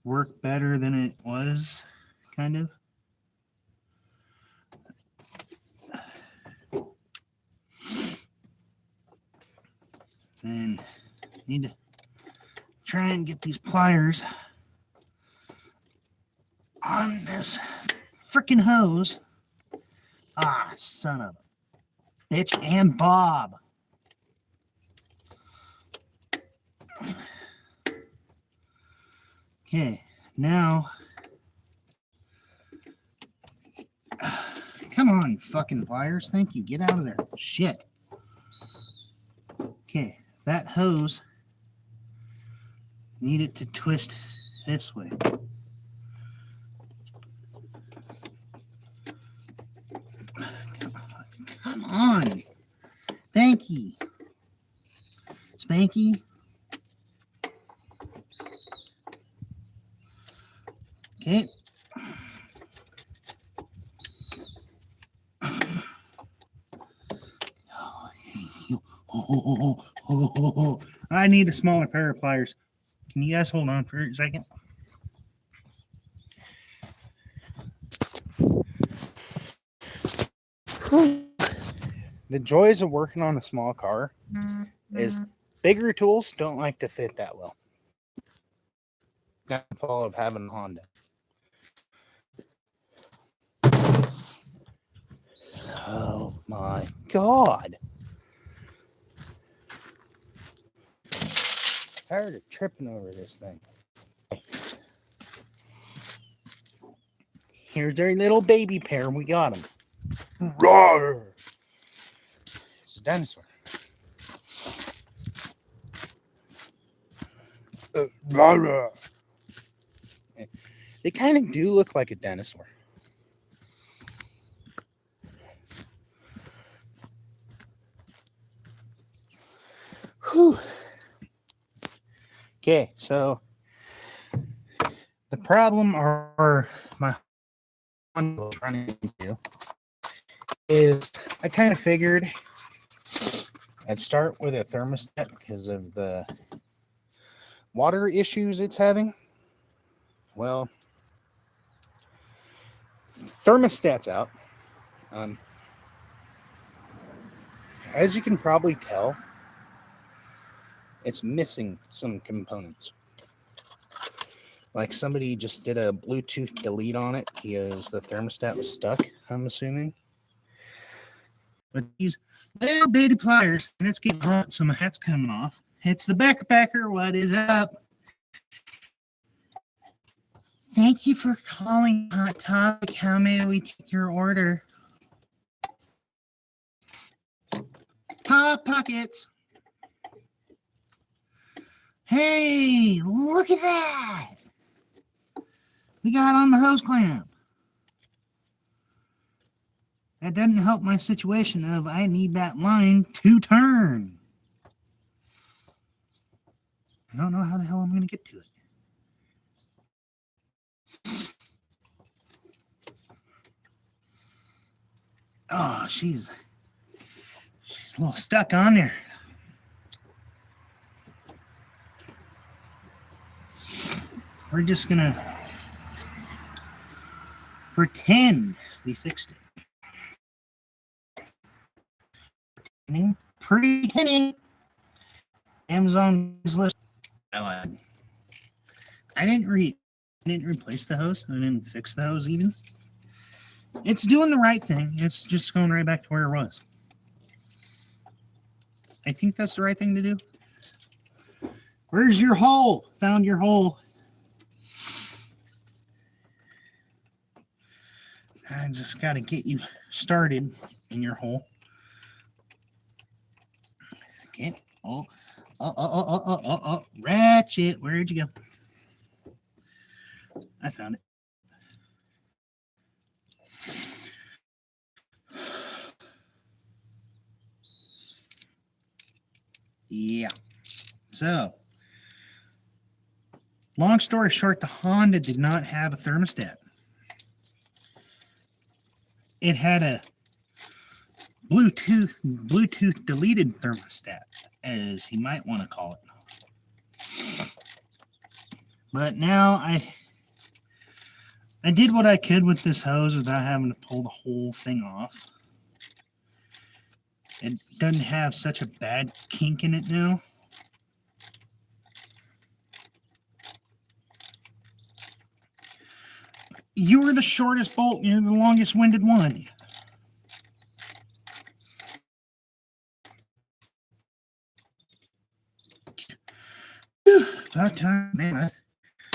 work better than it was, kind of. And need to try and get these pliers on this freaking hose. Ah, son of a bitch and Bob. Okay, now, come on, fucking pliers. Thank you. Get out of there. Shit. Okay, that hose needed to twist this way. Come on. Thank you. Spanky. Okay. I need a smaller pair of pliers. Can you guys hold on for a second? The joys of working on a small car is bigger tools don't like to fit that well. Downfall of having a Honda. Oh my God. Tired of tripping over this thing. Here's our little baby pair. We got him. Roar! It's a dinosaur. They kind of do look like a dinosaur. Whew. Okay, so the problem or my Honda was running into is I kind of figured I'd start with a thermostat because of the water issues it's having. Well, thermostat's out. As you can probably tell, it's missing some components. Like somebody just did a Bluetooth delete on it because the thermostat was stuck, I'm assuming. But these little bitty pliers, and it's getting hot, so my hat's coming off. It's the backpacker. What is up? Thank you for calling Hot Topic. How may we take your order? Hot Pockets. Hey, look at that. We got on the hose clamp. That doesn't help my situation of I need that line to turn. I don't know how the hell I'm going to get to it. Oh, she's a little stuck on there. We're just going to pretend we fixed it. Pretending. Amazon is listed. I didn't replace the hose. I didn't fix the hose even. It's doing the right thing. It's just going right back to where it was. I think that's the right thing to do. Where's your hole? Found your hole. I just got to get you started in your hole. Okay. Oh. Ratchet. Where'd you go? I found it. Yeah. So, long story short, the Honda did not have a thermostat. It had a Bluetooth deleted thermostat, as you might want to call it. But now I did what I could with this hose without having to pull the whole thing off. It doesn't have such a bad kink in it now. You were the shortest bolt, you're the longest winded one. About time, man.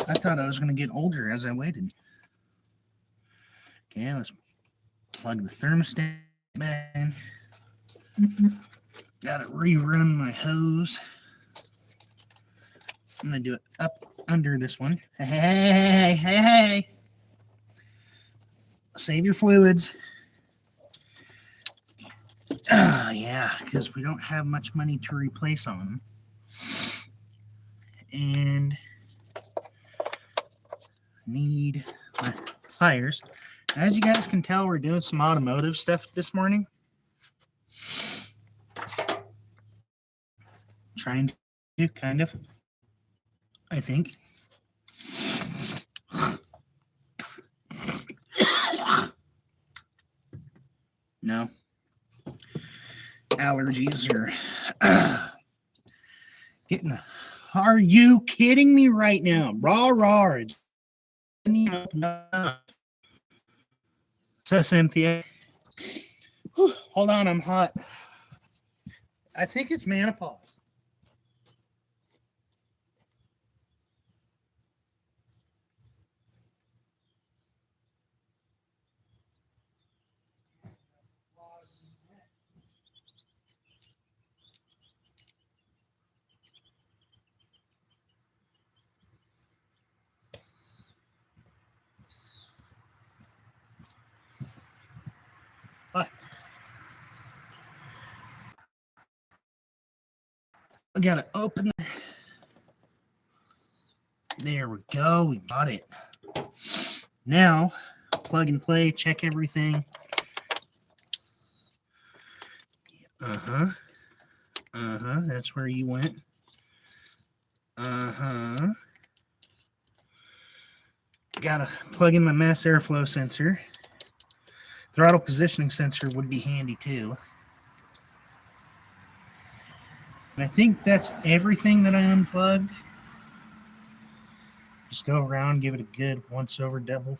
I thought I was going to get older as I waited. Okay, let's plug the thermostat back in. Got to rerun my hose. I'm going to do it up under this one. Hey. Save your fluids. Yeah, because we don't have much money to replace on them. And need my pliers. As you guys can tell, we're doing some automotive stuff this morning. Trying to, kind of, I think. No. Allergies are getting the... Are you kidding me right now? Raw. So, Cynthia. Whew, hold on, I'm hot. I think it's menopause. I gotta open it. There we go. We got it. Now, plug and play, check everything. That's where you went. Gotta plug in my mass airflow sensor. Throttle positioning sensor would be handy too. And I think that's everything that I unplugged. Just go around, give it a good once over double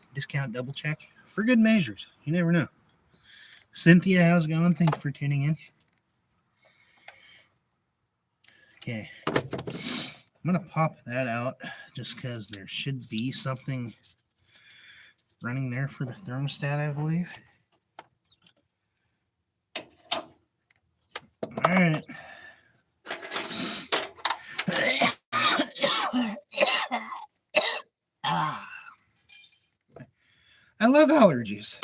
check for good measures. You never know. Cynthia, how's it going? Thank you for tuning in. Okay. I'm going to pop that out just because there should be something running there for the thermostat, I believe. All right. I love allergies.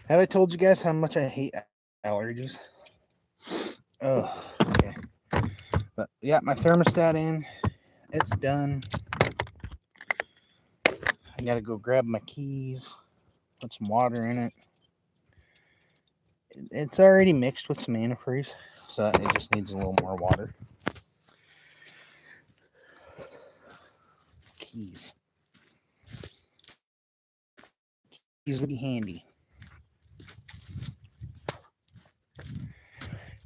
Have I told you guys how much I hate allergies? Oh, okay. But yeah, my thermostat in. It's done. I gotta go grab my keys, put some water in it. It's already mixed with some antifreeze, so it just needs a little more water. Keys would be handy.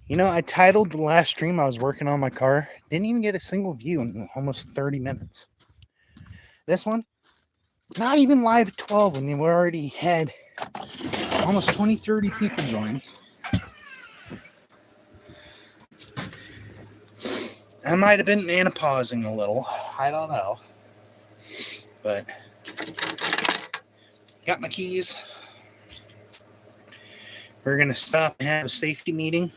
You know, I titled the last stream I was working on my car. Didn't even get a single view in almost 30 minutes. This one, not even live 12 when we already had almost 20, 30 people join. I might have been menopausing a little. I don't know. But got my keys. We're going to stop and have a safety meeting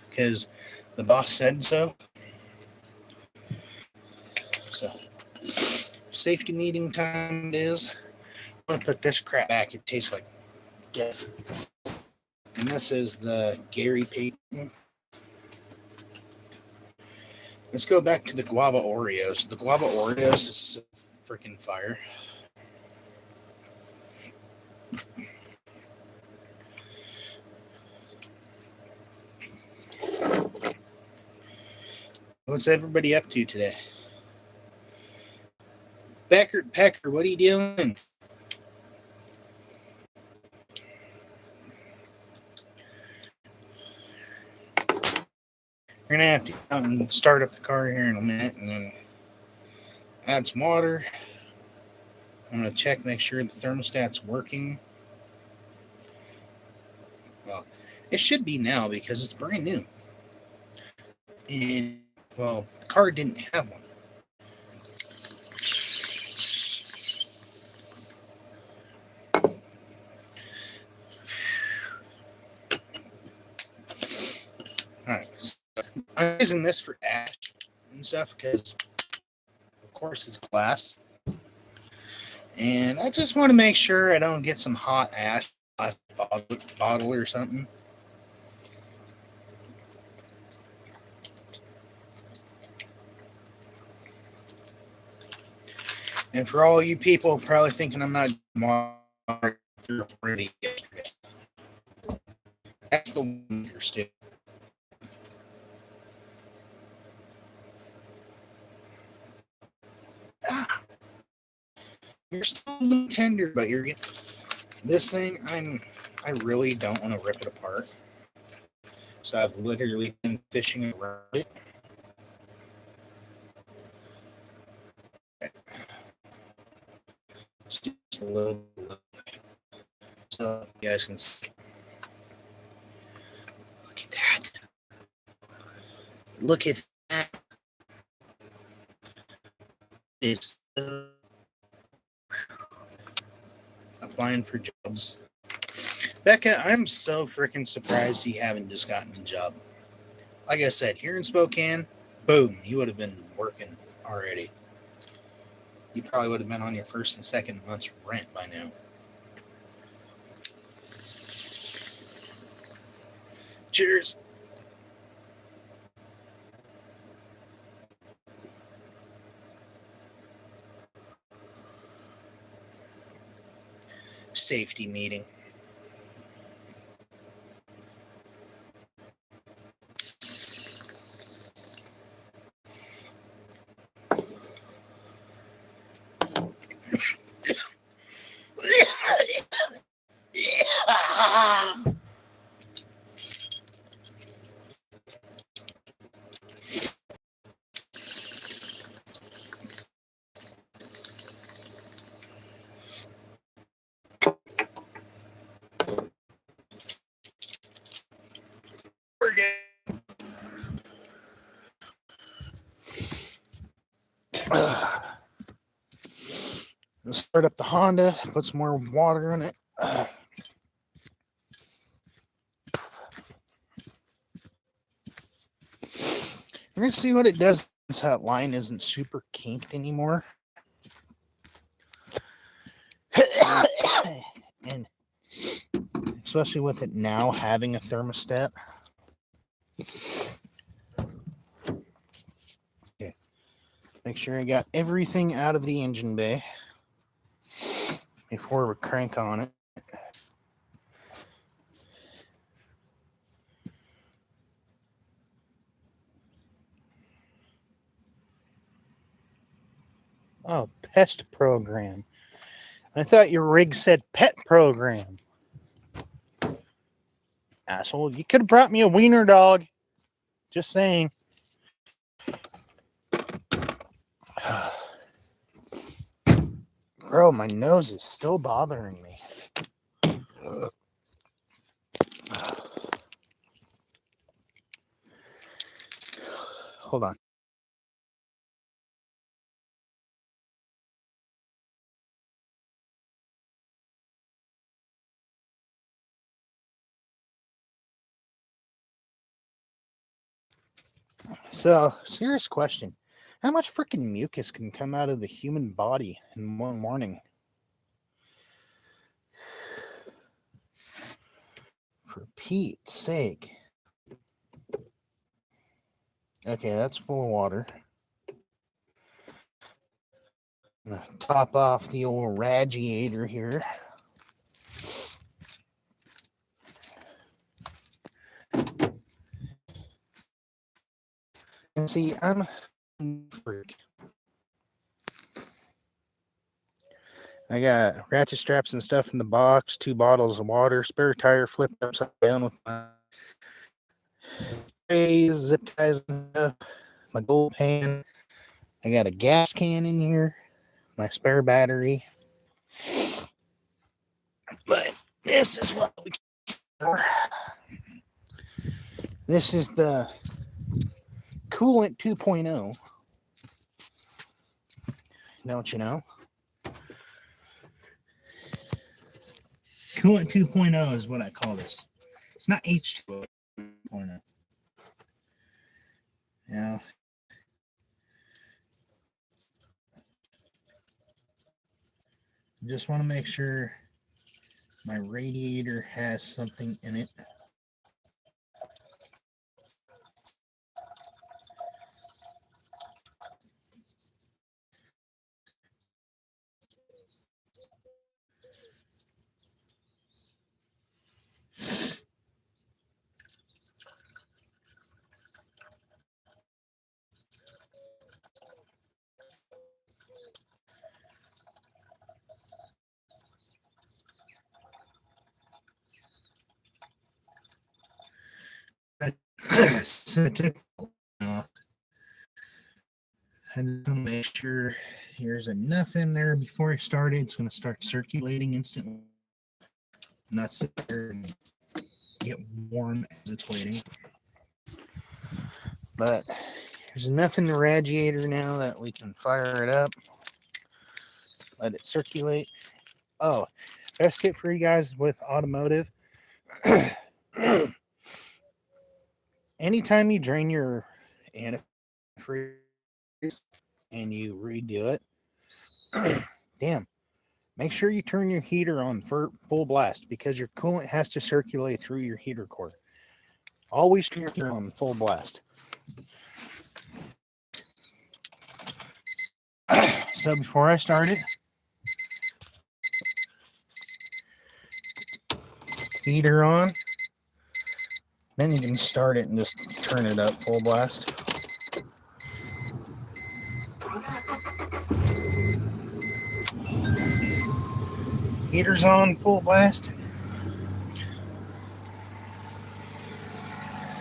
because the boss said so. So, safety meeting time it is. I'm going to put this crap back. It tastes like death. And this is the Gary Payton. Let's go back to the guava Oreos. The guava Oreos is so freaking fire. What's everybody up to today? Pecker, what are you doing? We're gonna have to come and start up the car here in a minute, and then add some water. I'm gonna check, make sure the thermostat's working. Well, it should be now because it's brand new. And well, the car didn't have one. Alright, so I'm using this for ash and stuff because, of course, it's glass. And I just want to make sure I don't get some hot ash bottle or something. And for all you people probably thinking I'm not ready yesterday, that's the one you're still. You're still a little tender, but you're getting this thing. I really don't want to rip it apart, so I've literally been fishing around it. Just a little bit, so you guys can see. Look at that! Look at that! It's applying for jobs. Becca, I'm so freaking surprised you haven't just gotten a job. Like I said, here in Spokane, boom, you would have been working already. You probably would have been on your first and second month's rent by now. Cheers. Safety meeting. Let's start up the Honda, put some more water in it. We're going to see what it does. That line isn't super kinked anymore. And especially with it now having a thermostat. Okay. Make sure I got everything out of the engine bay before we crank on it. Oh, pest program. I thought your rig said pet program. Asshole, you could have brought me a wiener dog. Just saying. Bro, my nose is still bothering me. Hold on. So, serious question. How much freaking mucus can come out of the human body in one morning? For Pete's sake. Okay, that's full of water. I'm gonna top off the old radiator here. And see, I'm a freak. I got ratchet straps and stuff in the box, 2 bottles of water, spare tire flipped upside down with my sprays, zip ties and stuff, my gold pan. I got a gas can in here, my spare battery. But this is what we got. This is the Coolant 2.0. Don't you know? Coolant 2.0 is what I call this. It's not H2O 2.0. Yeah. Just want to make sure my radiator has something in it. So it took I had to make sure there's enough in there before I started. It's going to start circulating instantly. Not sit there and get warm as it's waiting. But there's enough in the radiator now that we can fire it up. Let it circulate. Oh, best tip for you guys with automotive. Anytime you drain your antifreeze and you redo it, make sure you turn your heater on for full blast because your coolant has to circulate through your heater core. Always turn your heater on full blast. So before I started, heater on, then you can start it and just turn it up full blast. Heater's on full blast.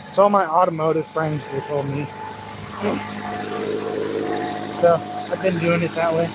It's all my automotive friends, they told me. So I've been doing it that way.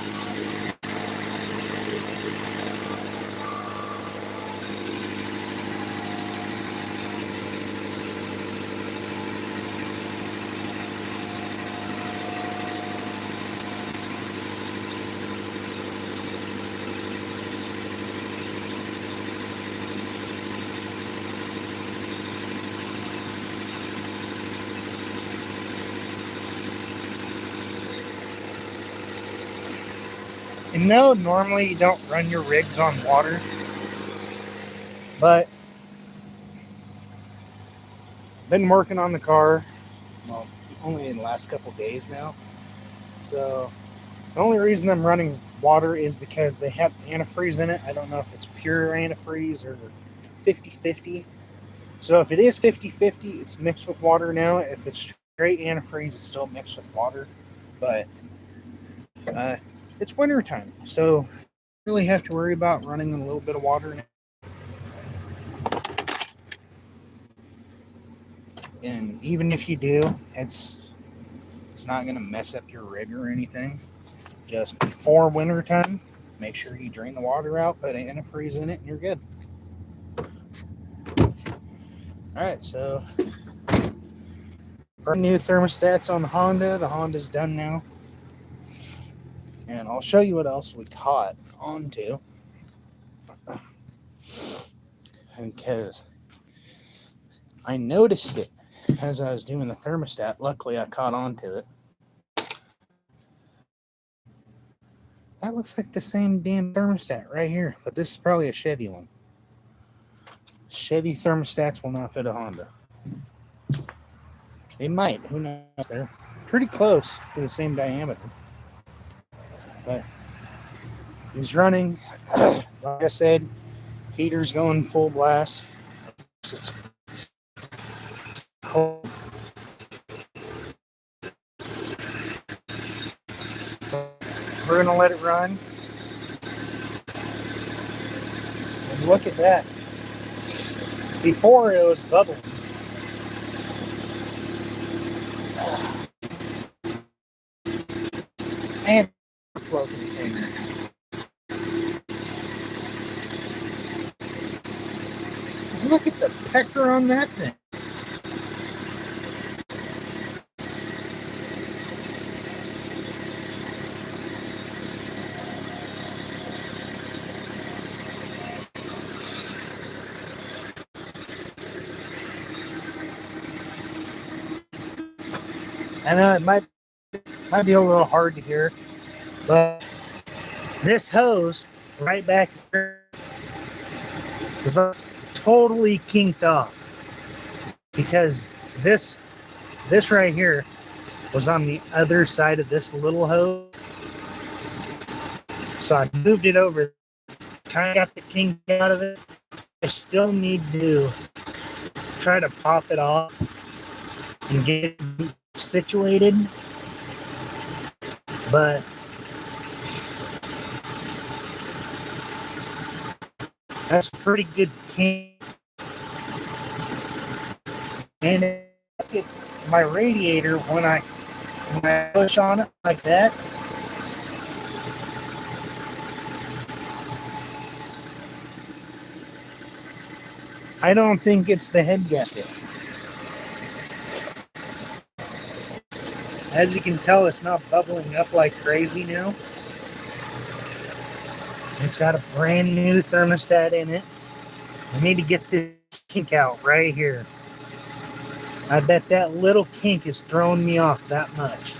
And no, normally you don't run your rigs on water, but been working on the car, well, only in the last couple days now. So the only reason I'm running water is because they have antifreeze in it. I don't know if it's pure antifreeze or 50-50. So if it is 50-50, it's mixed with water now. If it's straight antifreeze, it's still mixed with water. But it's winter time, so you really have to worry about running a little bit of water now. And even if you do, it's not going to mess up your rig or anything. Just before winter time, make sure you drain the water out, put antifreeze in it, and you're good. Alright, so brand new thermostats on the Honda. The Honda's done now. And I'll show you what else we caught onto. Because I noticed it as I was doing the thermostat. Luckily, I caught onto it. That looks like the same damn thermostat right here, but this is probably a Chevy one. Chevy thermostats will not fit a Honda. They might, who knows? They're pretty close to the same diameter. But he's running. Like I said, heater's going full blast. It's cold. we're going to let it run. And look at that. Before it was bubbling. And flow container. Look at the pecker on that thing. I know it might be a little hard to hear, but this hose right back here was totally kinked off because this right here was on the other side of this little hose. So I moved it over, kind of got the kink out of it. I still need to try to pop it off and get it situated, but that's a pretty good kink. And look at my radiator when I push on it like that. I don't think it's the head gasket. As you can tell, it's not bubbling up like crazy now. It's got a brand new thermostat in it. I need to get this kink out right here. I bet that little kink is throwing me off that much.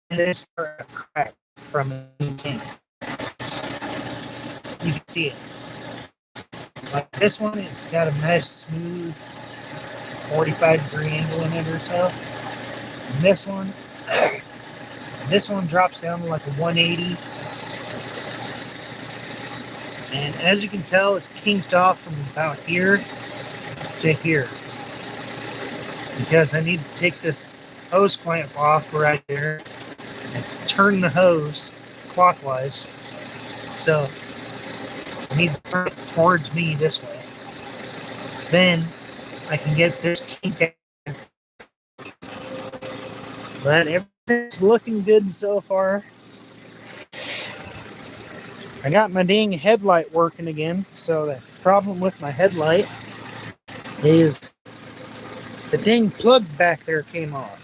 And it's starting to crack from a kink. You can see it. Like this one, it's got a nice smooth 45-degree angle in it or so. And this one drops down to like a 180. And as you can tell, it's kinked off from about here to here. Because I need to take this hose clamp off right there and turn the hose clockwise. So I need to turn it towards me this way. Then I can get this kink out. But everything's looking good so far. I got my dang headlight working again. So the problem with my headlight is the dang plug back there came off.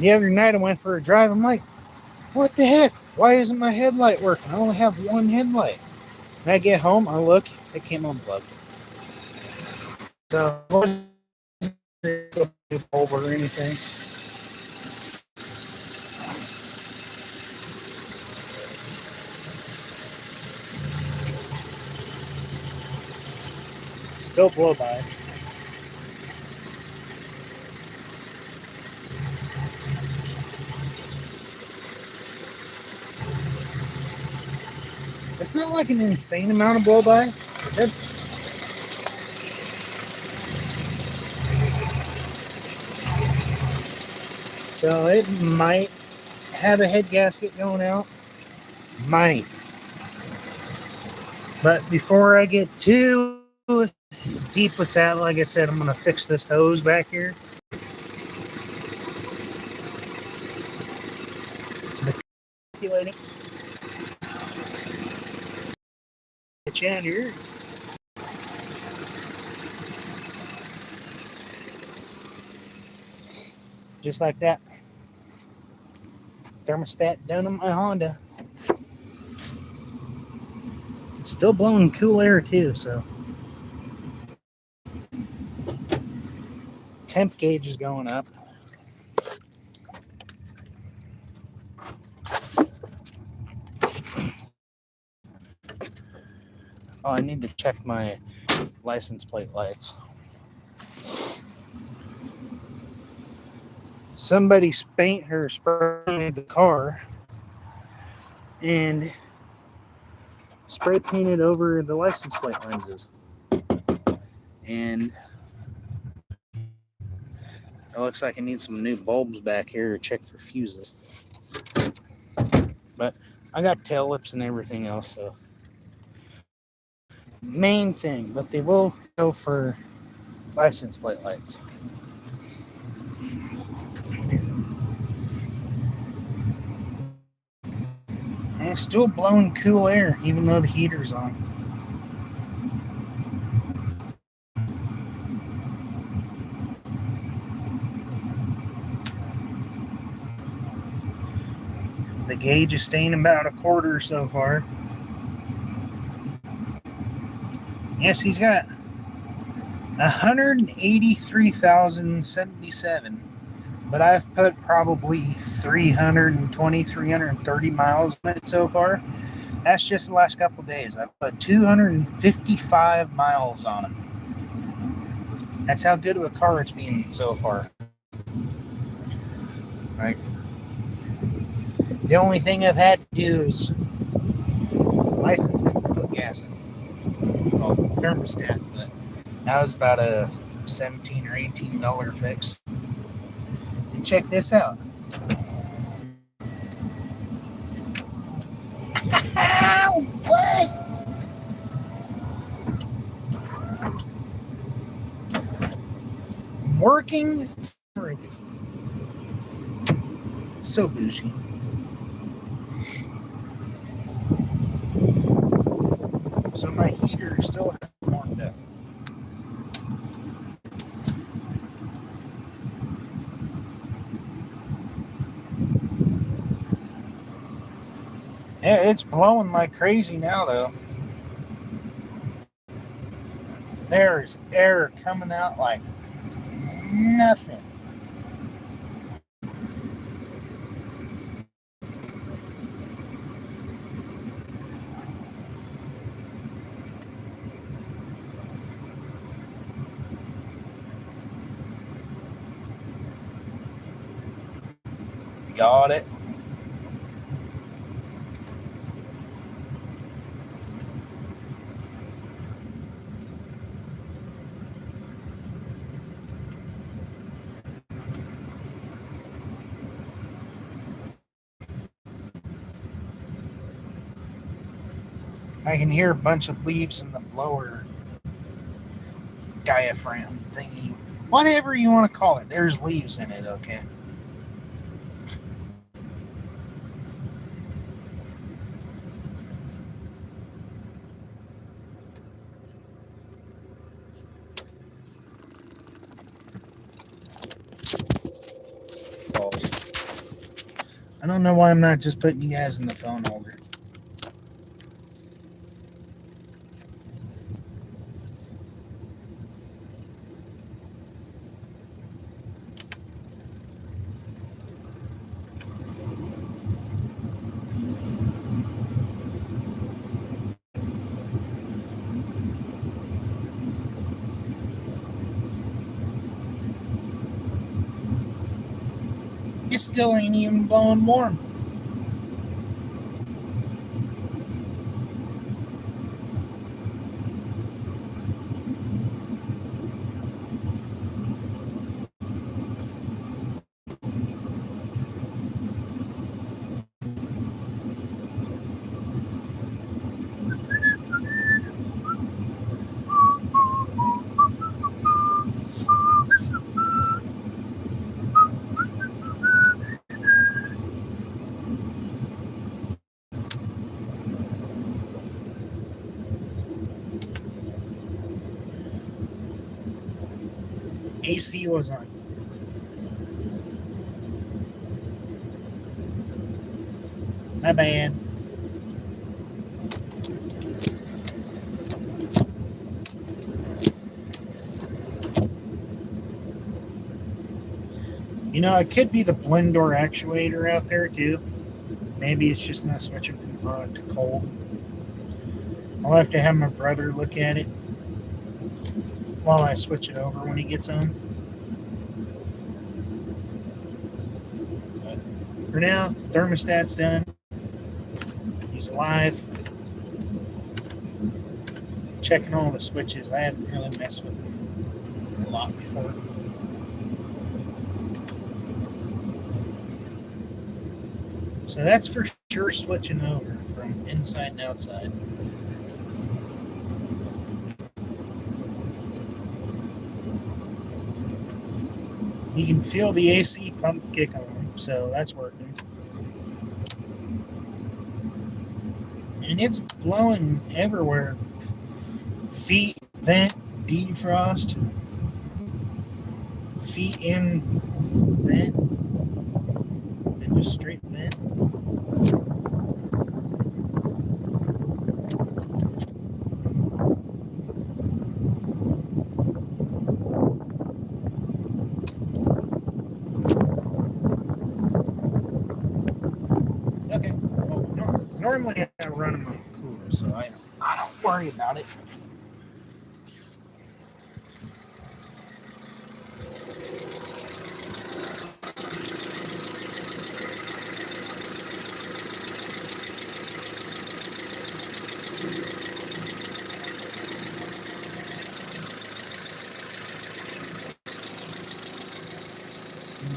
The other night I went for a drive. I'm like, what the heck? Why isn't my headlight working? I only have one headlight. When I get home, I look, it came unplugged. So it wasn't a bulb or anything. Still blow by. It's not like an insane amount of blow by. So it might have a head gasket going out. Might. But before I get too deep with that, like I said, I'm going to fix this hose back here. Calculating. Get you out here. Just like that. Thermostat done on my Honda. Still blowing cool air too, so. Temp gauge is going up. Oh, I need to check my license plate lights. Somebody sprayed the car and spray painted over the license plate lenses. And it looks like I need some new bulbs back here to check for fuses. But I got tail lips and everything else, so main thing. But they will go for license plate lights. And it's still blowing cool air, even though the heater's on. The gauge is staying about a quarter so far. Yes, he's got 183,077, but I've put probably 320, 330 miles on it so far. That's just the last couple of days. I've put 255 miles on it. That's how good of a car it's been so far. Right. The only thing I've had to do is license it and put gas in it. Well, thermostat, but that was about a $17 or $18 fix. And check this out. Ow! What? Working roof. So bougie. So my heater still hasn't warmed up. Yeah, it's blowing like crazy now, though. There's air coming out like nothing. Got it. I can hear a bunch of leaves in the blower diaphragm thingy. Whatever you want to call it. There's leaves in it, okay? I don't know why I'm not just putting you guys in the phone holder. It still ain't even blowing warm. AC was on. My bad. You know, it could be the blend door actuator out there too. Maybe it's just not switching from hot to cold. I'll have to have my brother look at it while I switch it over when he gets home. But for now, thermostat's done. He's alive. Checking all the switches. I haven't really messed with them a lot before. So that's for temperature switching over from inside and outside. You can feel the AC pump kick on, so that's working. And it's blowing everywhere. Feet, vent, defrost. Feet in vent. Then just straight vent. Okay. Well, normally I run them on cooler, so I don't worry about it.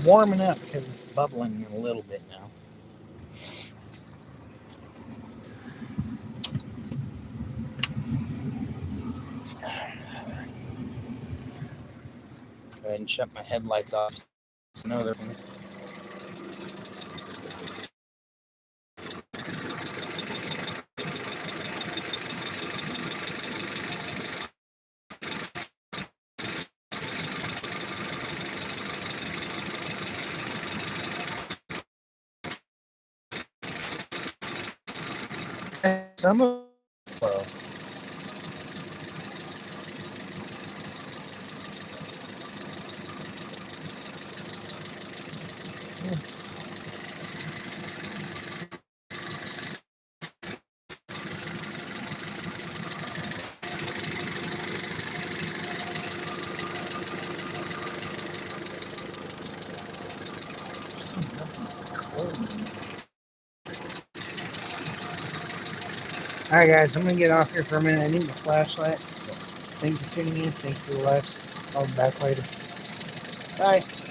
Warming up because it's bubbling a little bit now. Go ahead and shut my headlights off. It's another thing. Some of flow. Alright guys, I'm going to get off here for a minute. I need my flashlight. Thank you for tuning in. Thank you for the likes. I'll be back later. Bye.